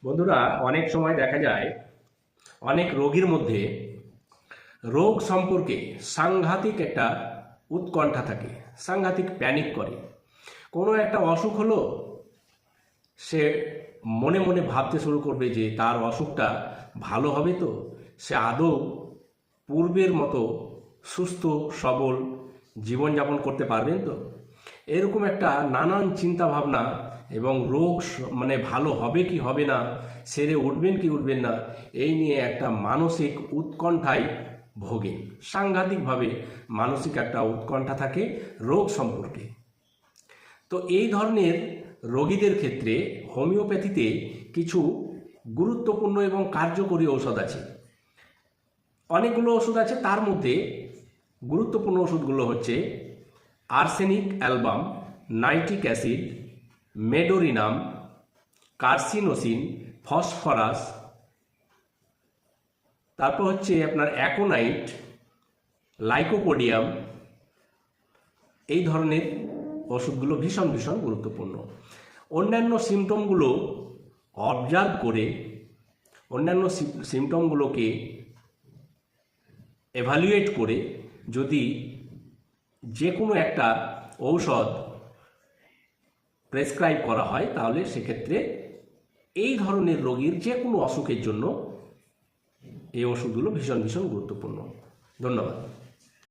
বন্ধুরা, অনেক সময় দেখা যায় অনেক রোগীর মধ্যে রোগ সম্পর্কে সাংঘাতিক একটা উৎকণ্ঠা থাকে, সাংঘাতিক প্যানিক করে। কোনো একটা অসুখ হলো, সে মনে মনে ভাবতে শুরু করবে যে তার অসুখটা ভালো হবে তো, সে আদৌ পূর্বের মতো সুস্থ সবল জীবনযাপন করতে পারবেন তো। এরকম একটা নানান চিন্তা ভাবনা এবং রোগ মানে ভালো হবে কি হবে না, সেরে উঠবেন কি উঠবেন না, এই নিয়ে একটা মানসিক উৎকণ্ঠায় ভোগেন। সাংঘাতিকভাবে মানসিক একটা উৎকণ্ঠা থাকে রোগ সম্পর্কে। তো এই ধরনের রোগীদের ক্ষেত্রে হোমিওপ্যাথিতে কিছু গুরুত্বপূর্ণ এবং কার্যকরী ঔষধ আছে। অনেকগুলো ওষুধ আছে, তার মধ্যে গুরুত্বপূর্ণ ওষুধগুলো হচ্ছে arsenic album, nitric acid, medorrhinum, carcinosin, phosphorus, তারপর হচ্ছে আপনার অ্যাকোনাইট, লাইকোপোডিয়াম। এই ধরনের ওষুধগুলো ভীষণ ভীষণ গুরুত্বপূর্ণ। অন্যান্য সিমটমগুলো অবজার্ভ করে অন্যান্য সিমটমগুলোকে এভালুয়েট করে যদি যে কোনো একটা ঔষধ প্রেসক্রাইব করা হয়, তাহলে সেক্ষেত্রে এই ধরনের রোগীর যে কোনো অসুখের জন্য এই ওষুধগুলো ভীষণ ভীষণ গুরুত্বপূর্ণ। ধন্যবাদ।